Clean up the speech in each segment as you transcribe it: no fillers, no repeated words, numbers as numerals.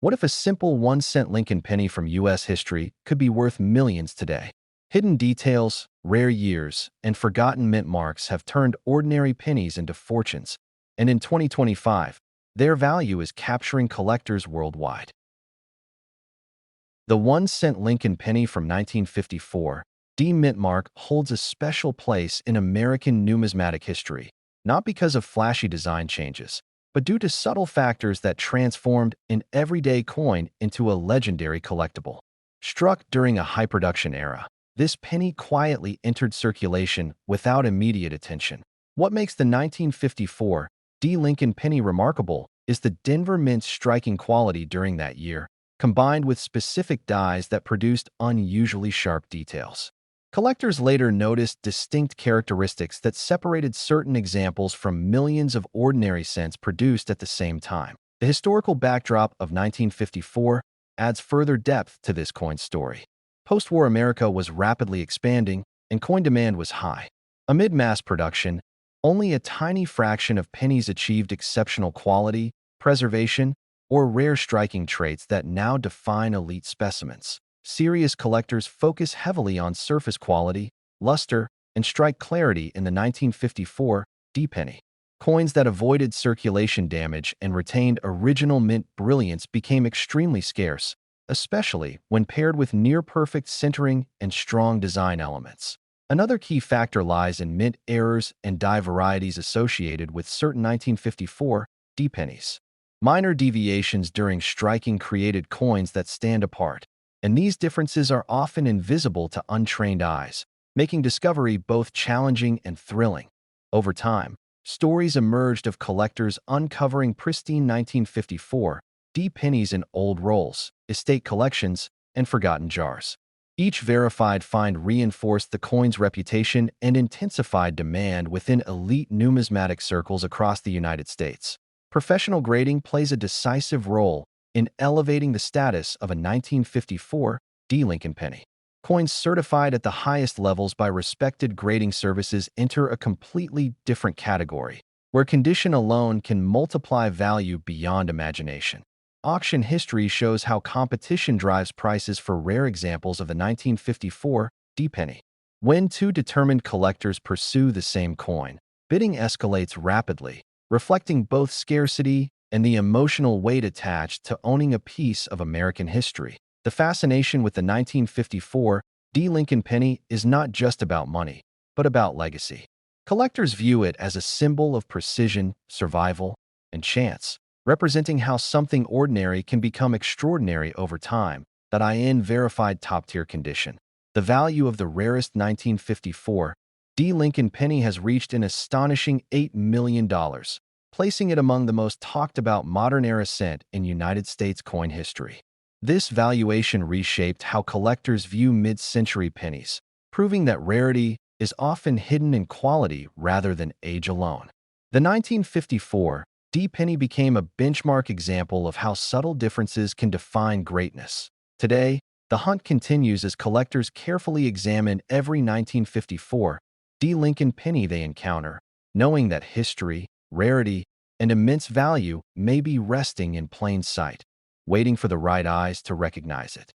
What if a simple 1 cent Lincoln penny from U.S. history could be worth millions today? Hidden details, rare years, and forgotten mint marks have turned ordinary pennies into fortunes, and in 2025, their value is capturing collectors worldwide. The 1 cent Lincoln penny from 1954, D mint mark holds a special place in American numismatic history, not because of flashy design changes, but due to subtle factors that transformed an everyday coin into a legendary collectible. Struck during a high-production era, this penny quietly entered circulation without immediate attention. What makes the 1954 D Lincoln penny remarkable is the Denver Mint's striking quality during that year, combined with specific dies that produced unusually sharp details. Collectors later noticed distinct characteristics that separated certain examples from millions of ordinary cents produced at the same time. The historical backdrop of 1954 adds further depth to this coin story. Post-war America was rapidly expanding, and coin demand was high. Amid mass production, only a tiny fraction of pennies achieved exceptional quality, preservation, or rare striking traits that now define elite specimens. Serious collectors focus heavily on surface quality, luster, and strike clarity in the 1954 D penny. Coins that avoided circulation damage and retained original mint brilliance became extremely scarce, especially when paired with near-perfect centering and strong design elements. Another key factor lies in mint errors and die varieties associated with certain 1954 D pennies. Minor deviations during striking created coins that stand apart, and these differences are often invisible to untrained eyes, making discovery both challenging and thrilling. Over time, stories emerged of collectors uncovering pristine 1954 D pennies in old rolls, estate collections, and forgotten jars. Each verified find reinforced the coin's reputation and intensified demand within elite numismatic circles across the United States. Professional grading plays a decisive role in elevating the status of a 1954 D Lincoln penny. Coins certified at the highest levels by respected grading services enter a completely different category, where condition alone can multiply value beyond imagination. Auction history shows how competition drives prices for rare examples of the 1954 D penny. When two determined collectors pursue the same coin, bidding escalates rapidly, reflecting both scarcity and the emotional weight attached to owning a piece of American history. The fascination with the 1954 D Lincoln penny is not just about money, but about legacy. Collectors view it as a symbol of precision, survival, and chance, representing how something ordinary can become extraordinary over time. That in verified top-tier condition. The value of the rarest 1954 D Lincoln penny has reached an astonishing $8 million, placing it among the most talked-about modern-era cent in United States coin history. This valuation reshaped how collectors view mid-century pennies, proving that rarity is often hidden in quality rather than age alone. The 1954 D penny became a benchmark example of how subtle differences can define greatness. Today, the hunt continues as collectors carefully examine every 1954 D Lincoln penny they encounter, knowing that history, rarity, and immense value may be resting in plain sight, waiting for the right eyes to recognize it.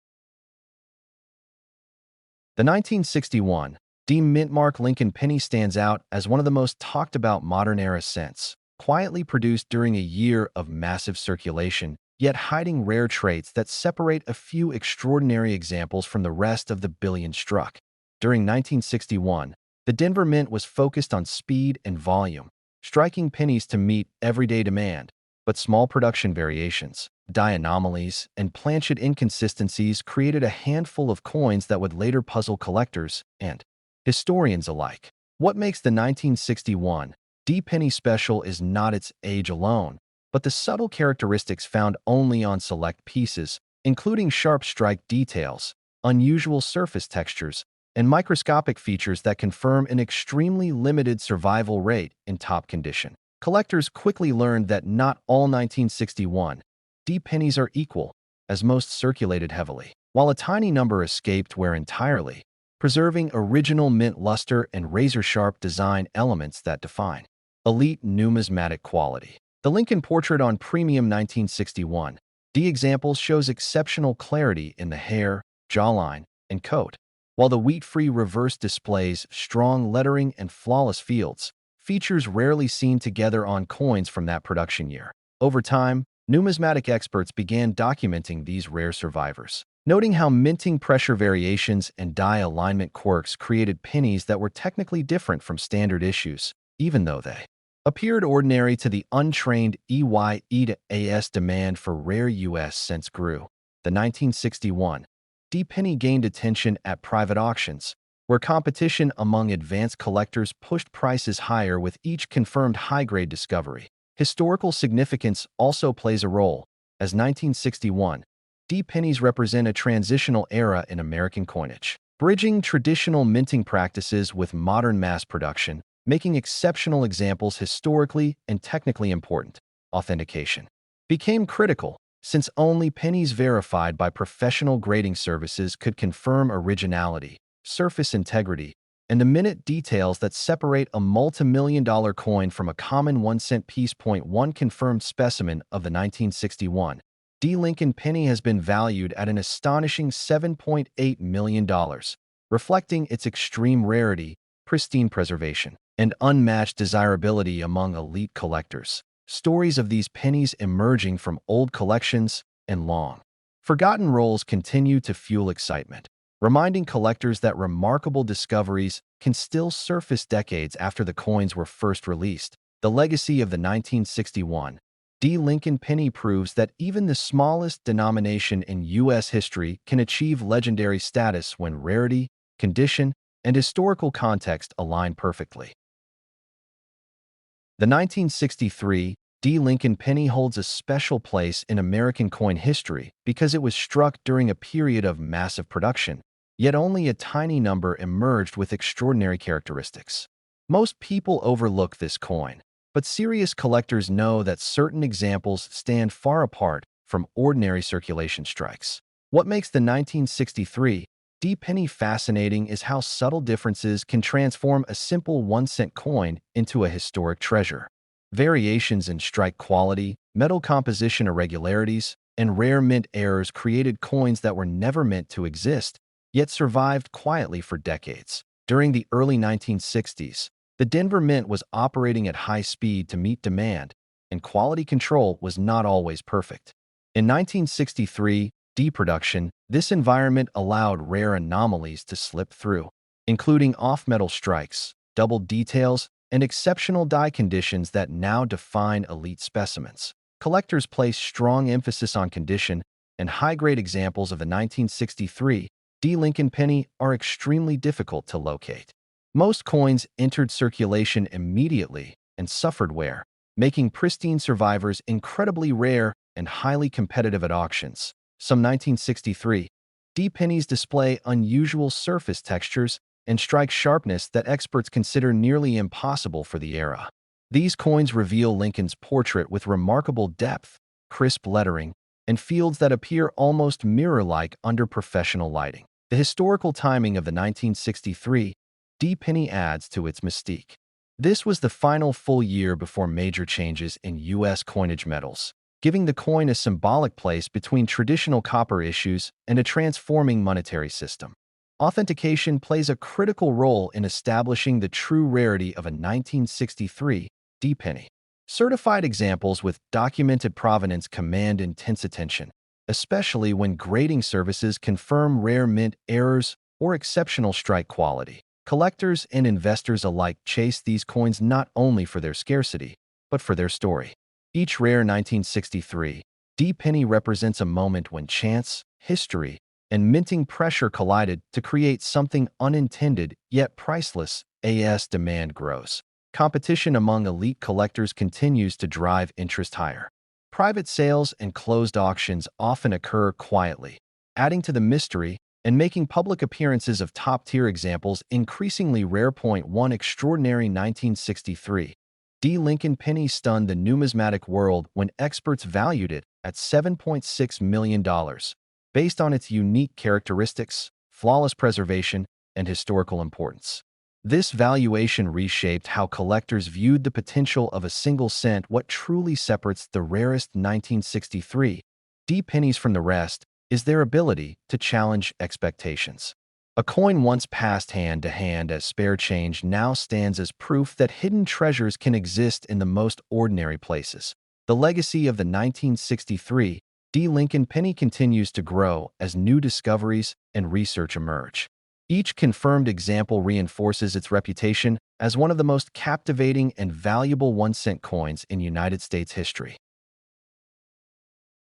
The 1961 D Mintmark Lincoln penny stands out as one of the most talked-about modern-era cents, quietly produced during a year of massive circulation, yet hiding rare traits that separate a few extraordinary examples from the rest of the billion struck. During 1961, the Denver Mint was focused on speed and volume, striking pennies to meet everyday demand, but small production variations, die anomalies, and planchet inconsistencies created a handful of coins that would later puzzle collectors and historians alike. What makes the 1961 D penny special is not its age alone, but the subtle characteristics found only on select pieces, including sharp strike details, unusual surface textures, and microscopic features that confirm an extremely limited survival rate in top condition. Collectors quickly learned that not all 1961 D pennies are equal, as most circulated heavily, while a tiny number escaped wear entirely, preserving original mint luster and razor-sharp design elements that define elite numismatic quality. The Lincoln portrait on premium 1961 D examples shows exceptional clarity in the hair, jawline, and coat, while the wheat-free reverse displays strong lettering and flawless fields, features rarely seen together on coins from that production year. Over time, numismatic experts began documenting these rare survivors, noting how minting pressure variations and die alignment quirks created pennies that were technically different from standard issues, even though they appeared ordinary to the untrained EYE-to-AS. Demand for rare U.S. cents grew. The 1961 D penny gained attention at private auctions, where competition among advanced collectors pushed prices higher with each confirmed high-grade discovery. Historical significance also plays a role, as 1961 D pennies represent a transitional era in American coinage, bridging traditional minting practices with modern mass production, making exceptional examples historically and technically important. Authentication became critical, since only pennies verified by professional grading services could confirm originality, surface integrity, and the minute details that separate a multi-million-dollar coin from a common 1-cent piece. One confirmed specimen of the 1961 D Lincoln penny has been valued at an astonishing $7.8 million, reflecting its extreme rarity, pristine preservation, and unmatched desirability among elite collectors. Stories of these pennies emerging from old collections and long-forgotten rolls continue to fuel excitement, reminding collectors that remarkable discoveries can still surface decades after the coins were first released. The legacy of the 1961 D Lincoln penny proves that even the smallest denomination in U.S. history can achieve legendary status when rarity, condition, and historical context align perfectly. The 1963 D Lincoln penny holds a special place in American coin history because it was struck during a period of massive production, yet only a tiny number emerged with extraordinary characteristics. Most people overlook this coin, but serious collectors know that certain examples stand far apart from ordinary circulation strikes. What makes the 1963 D penny fascinating is how subtle differences can transform a simple 1-cent coin into a historic treasure. Variations in strike quality, metal composition irregularities, and rare mint errors created coins that were never meant to exist, yet survived quietly for decades. During the early 1960s, the Denver Mint was operating at high speed to meet demand, and quality control was not always perfect. In 1963 D production, this environment allowed rare anomalies to slip through, including off-metal strikes, double details, and exceptional die conditions that now define elite specimens. Collectors place strong emphasis on condition, and high-grade examples of the 1963 D Lincoln penny are extremely difficult to locate. Most coins entered circulation immediately and suffered wear, making pristine survivors incredibly rare and highly competitive at auctions. Some 1963 D pennies display unusual surface textures and strike sharpness that experts consider nearly impossible for the era. These coins reveal Lincoln's portrait with remarkable depth, crisp lettering, and fields that appear almost mirror-like under professional lighting. The historical timing of the 1963 D penny adds to its mystique. This was the final full year before major changes in U.S. coinage metals, giving the coin a symbolic place between traditional copper issues and a transforming monetary system. Authentication plays a critical role in establishing the true rarity of a 1963 D penny. Certified examples with documented provenance command intense attention, especially when grading services confirm rare mint errors or exceptional strike quality. Collectors and investors alike chase these coins not only for their scarcity, but for their story. Each rare 1963 D penny represents a moment when chance, history, and minting pressure collided to create something unintended yet priceless. As demand grows, competition among elite collectors continues to drive interest higher. Private sales and closed auctions often occur quietly, adding to the mystery and making public appearances of top-tier examples increasingly rare. One extraordinary 1963 D Lincoln penny stunned the numismatic world when experts valued it at $7.6 million, based on its unique characteristics, flawless preservation, and historical importance. This valuation reshaped how collectors viewed the potential of a single cent. What truly separates the rarest 1963 D pennies from the rest is their ability to challenge expectations. A coin once passed hand to hand as spare change now stands as proof that hidden treasures can exist in the most ordinary places. The legacy of the 1963 D. Lincoln penny continues to grow as new discoveries and research emerge. Each confirmed example reinforces its reputation as one of the most captivating and valuable 1-cent coins in United States history.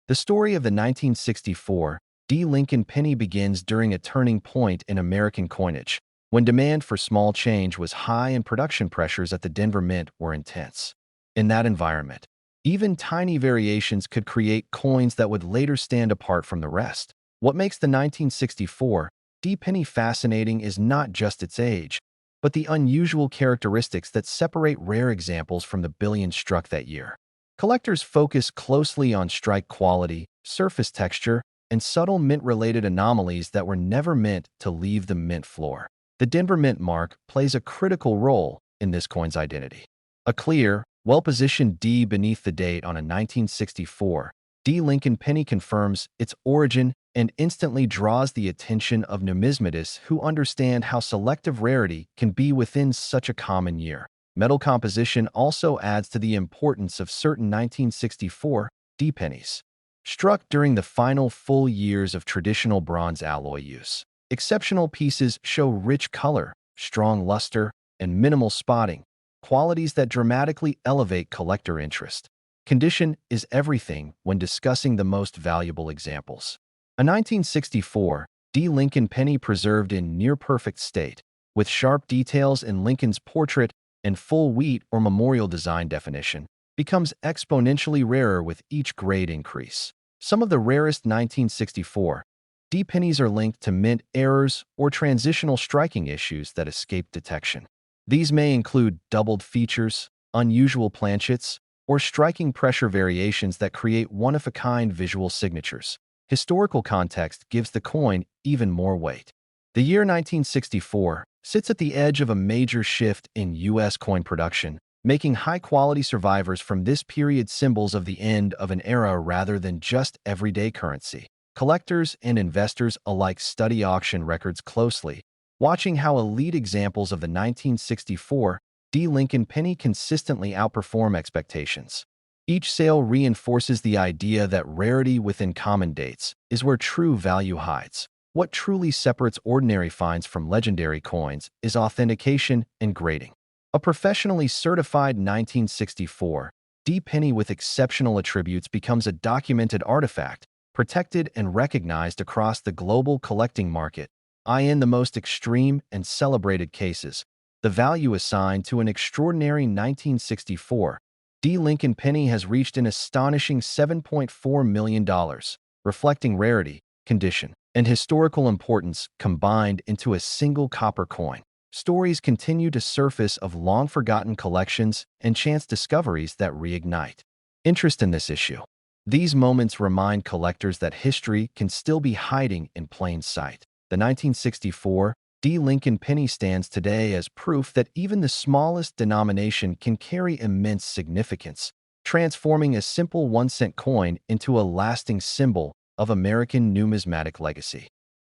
The story of the 1964 D. Lincoln penny begins during a turning point in American coinage, when demand for small change was high and production pressures at the Denver Mint were intense. In that environment, even tiny variations could create coins that would later stand apart from the rest. What makes the 1964 D penny fascinating is not just its age, but the unusual characteristics that separate rare examples from the billions struck that year. Collectors focus closely on strike quality, surface texture, and subtle mint-related anomalies that were never meant to leave the mint floor. The Denver Mint mark plays a critical role in this coin's identity. A clear, well-positioned D beneath the date on a 1964 D. Lincoln penny confirms its origin and instantly draws the attention of numismatists who understand how selective rarity can be within such a common year. Metal composition also adds to the importance of certain 1964 D pennies, struck during the final full years of traditional bronze alloy use. Exceptional pieces show rich color, strong luster, and minimal spotting, qualities that dramatically elevate collector interest. Condition is everything when discussing the most valuable examples. A 1964 D. Lincoln penny preserved in near-perfect state, with sharp details in Lincoln's portrait and full wheat or memorial design definition, becomes exponentially rarer with each grade increase. Some of the rarest 1964 D pennies are linked to mint errors or transitional striking issues that escape detection. These may include doubled features, unusual planchets, or striking pressure variations that create one-of-a-kind visual signatures. Historical context gives the coin even more weight. The year 1964 sits at the edge of a major shift in U.S. coin production, making high-quality survivors from this period symbols of the end of an era rather than just everyday currency. Collectors and investors alike study auction records closely, watching how elite examples of the 1964 D. Lincoln penny consistently outperform expectations. Each sale reinforces the idea that rarity within common dates is where true value hides. What truly separates ordinary finds from legendary coins is authentication and grading. A professionally certified 1964 D. penny with exceptional attributes becomes a documented artifact, protected and recognized across the global collecting market. In the most extreme and celebrated cases, the value assigned to an extraordinary 1964 D. Lincoln penny has reached an astonishing $7.4 million, reflecting rarity, condition, and historical importance combined into a single copper coin. Stories continue to surface of long-forgotten collections and chance discoveries that reignite interest in this issue. These moments remind collectors that history can still be hiding in plain sight. The 1964 D. Lincoln penny stands today as proof that even the smallest denomination can carry immense significance, transforming a simple 1-cent coin into a lasting symbol of American numismatic legacy.